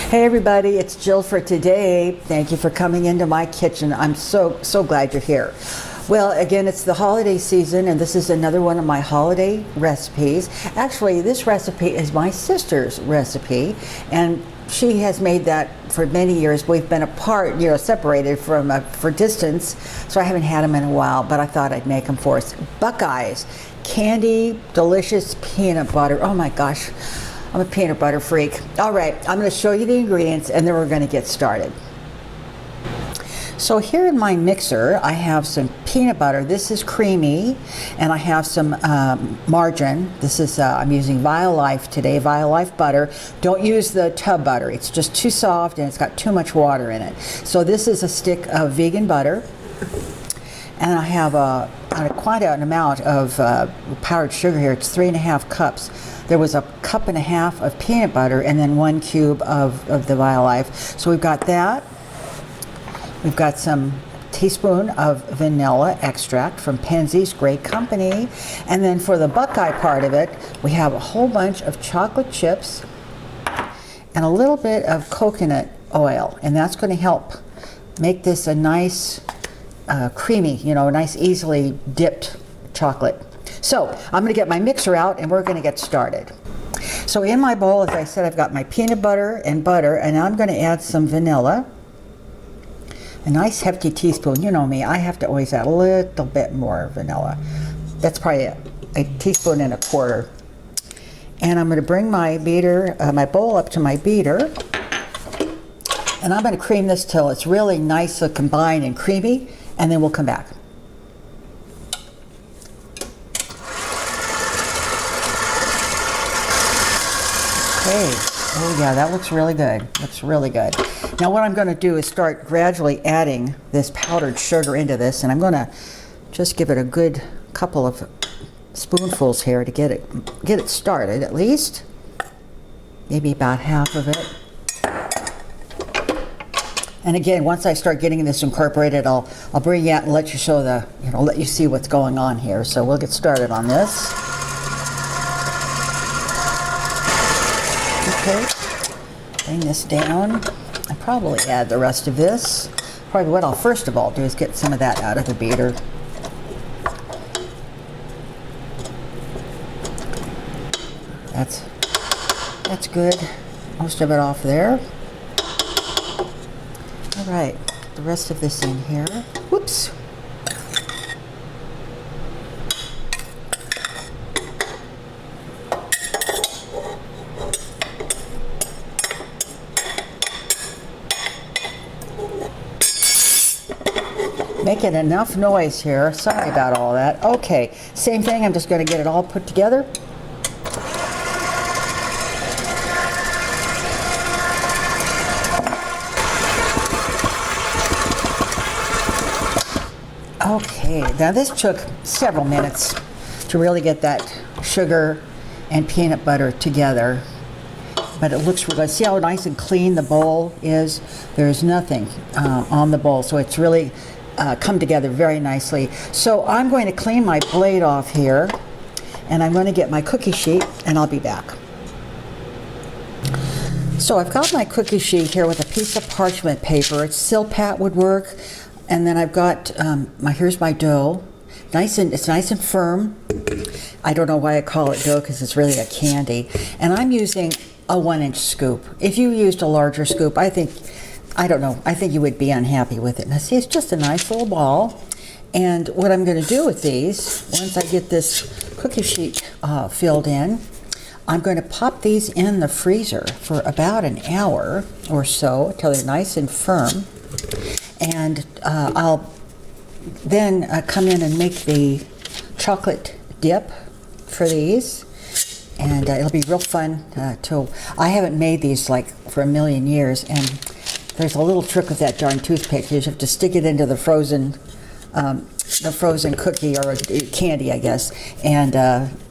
Hey everybody, it's Jill for today. Thank you for coming into my kitchen. I'm so glad you're here. Well, again, it's the holiday season, and this is another one of my holiday recipes. Actually, this recipe is my sister's recipe, and she has made that for many years. We've been apart, separated for distance, so I haven't had them in a while, but I thought I'd make them for us. Buckeyes Candy, delicious peanut butter. Oh my gosh, I'm a peanut butter freak. All right, I'm going to show you the ingredients, and then we're going to get started. So here in my mixer, I have some peanut butter. This is creamy, and I have some margarine. This is, I'm using Violife today, Violife butter. Don't use the tub butter. It's just too soft, and it's got too much water in it. So this is a stick of vegan butter, and I have quite an amount of powdered sugar here. It's 3.5 cups. There was a cup and a half of peanut butter, and then 1 cube of the Violife. So we've got that. We've got some teaspoon of vanilla extract from Penzeys, great company. And then for the Buckeye part of it, we have a whole bunch of chocolate chips and a little bit of coconut oil. And that's going to help make this a nice, creamy, nice, easily dipped chocolate. So I'm going to get my mixer out, and we're going to get started. So in my bowl, as I said, I've got my peanut butter, and now I'm going to add some vanilla. A nice hefty teaspoon. You know me, I have to always add a little bit more vanilla. That's probably a teaspoon and a quarter. And I'm going to bring my beater, my bowl up to my beater, and I'm going to cream this till it's really nice, combined and creamy, and then we'll come back. Okay. Oh yeah, that looks really good. Looks really good. Now what I'm going to do is start gradually adding this powdered sugar into this, and I'm going to just give it a good couple of spoonfuls here to get it started, at least. Maybe about half of it. And again, once I start getting this incorporated, I'll bring you out and let you let you see what's going on here. So we'll get started on this. Okay, bring this down. I'll probably add the rest of this. Probably what I'll first of all do is get some of that out of the beater. That's good. Most of it off there. All right, the rest of this in here. Whoops. Making enough noise here. Sorry about all that. Okay, same thing. I'm just going to get it all put together. Okay, now this took several minutes to really get that sugar and peanut butter together. But it looks really good. See how nice and clean the bowl is? There's nothing on the bowl, so it's really come together very nicely. So I'm going to clean my blade off here, and I'm going to get my cookie sheet, and I'll be back. So I've got my cookie sheet here with a piece of parchment paper. It's Silpat would work. And then I've got here's my dough. It's nice and firm. I don't know why I call it dough, because it's really a candy. And I'm using a 1-inch scoop. If you used a larger scoop, I think you would be unhappy with it. Now see, it's just a nice little ball. And what I'm going to do with these, once I get this cookie sheet filled in, I'm going to pop these in the freezer for about an hour or so till they're nice and firm. And I'll then come in and make the chocolate dip for these. And it'll be real fun I haven't made these like for a million years, and there's a little trick with that darn toothpick. You have to stick it into the frozen cookie or candy, I guess. And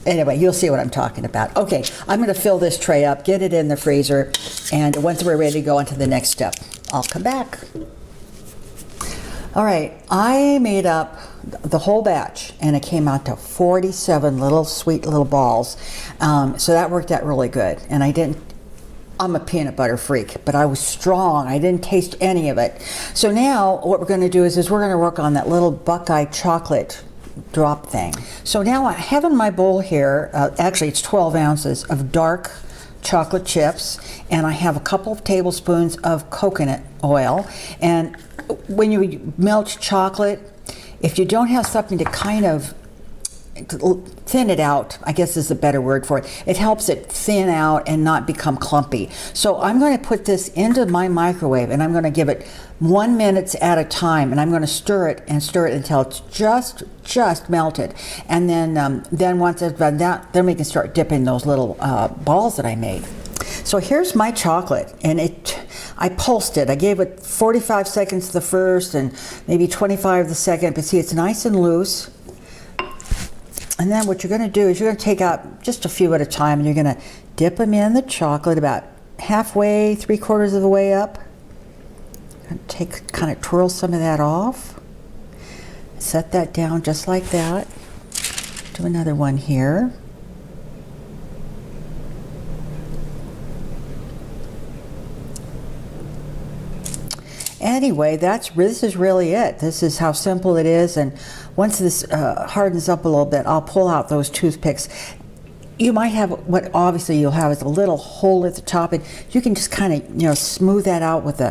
anyway, you'll see what I'm talking about. Okay, I'm going to fill this tray up, get it in the freezer, and once we're ready to go on to the next step, I'll come back. All right, I made up the whole batch, and it came out to 47 little sweet little balls. So that worked out really good, and I didn't I'm a peanut butter freak, but I was strong. I didn't taste any of it. So now what we're going to do is we're going to work on that little Buckeye chocolate drop thing. So now I have in my bowl here, actually it's 12 ounces of dark chocolate chips, and I have a couple of tablespoons of coconut oil. And when you melt chocolate, if you don't have something to kind of thin it out, I guess is a better word for it. It helps it thin out and not become clumpy. So I'm going to put this into my microwave, and I'm going to give it 1 minute at a time, and I'm going to stir it until it's just melted. And then once I've done that, then we can start dipping those little balls that I made. So here's my chocolate, and I pulsed it. I gave it 45 seconds the first and maybe 25 the second, but see, it's nice and loose. And then what you're going to do is you're going to take out just a few at a time, and you're going to dip them in the chocolate about halfway, 3/4 of the way up. Kind of twirl some of that off. Set that down just like that. Do another one here. Anyway, this is really it. This is how simple it is, and once this hardens up a little bit, I'll pull out those toothpicks. You might have, what obviously you'll have is a little hole at the top, and you can just kind of smooth that out with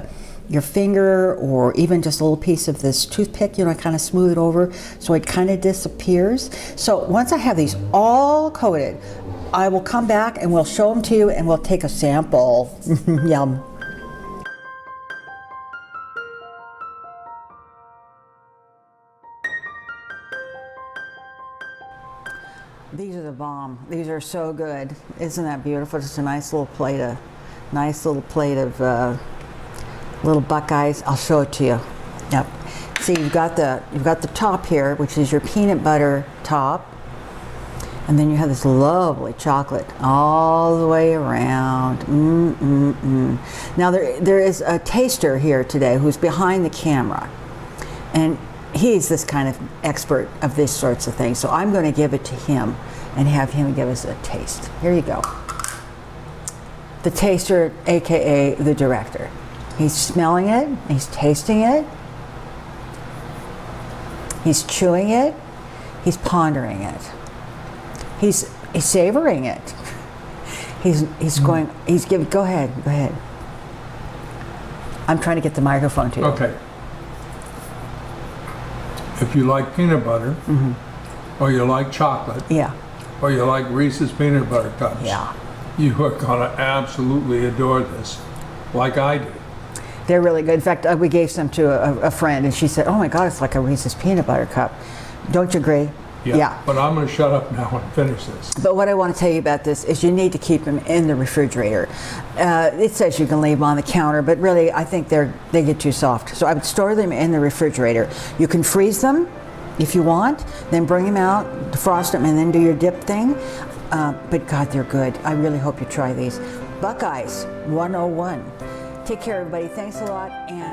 your finger, or even just a little piece of this toothpick, kind of smooth it over so it kind of disappears. So once I have these all coated, I will come back and we'll show them to you, and we'll take a sample. Yum. These are the bomb. These are so good. Isn't that beautiful? Just a nice little plate of little Buckeyes. I'll show it to you. Yep. See, you've got the top here, which is your peanut butter top, and then you have this lovely chocolate all the way around. Now there is a taster here today who's behind the camera, and he's this kind of expert of these sorts of things. So I'm going to give it to him and have him give us a taste. Here you go. The taster, aka the director. He's smelling it, he's tasting it, he's chewing it, he's pondering it, he's savoring it. He's going. Go ahead. I'm trying to get the microphone to you. Okay. If you like peanut butter, or you like chocolate, Yeah. or you like Reese's peanut butter cups, Yeah. you are going to absolutely adore this, like I do. They're really good. In fact, we gave some to a friend, and she said, "Oh my God, it's like a Reese's peanut butter cup." Don't you agree? Yeah. But I'm going to shut up now and finish this. But what I want to tell you about this is you need to keep them in the refrigerator. It says you can leave them on the counter, but really I think they get too soft. So I would store them in the refrigerator. You can freeze them if you want, then bring them out, defrost them, and then do your dip thing. But God, they're good. I really hope you try these. Buckeyes 101. Take care, everybody. Thanks a lot. And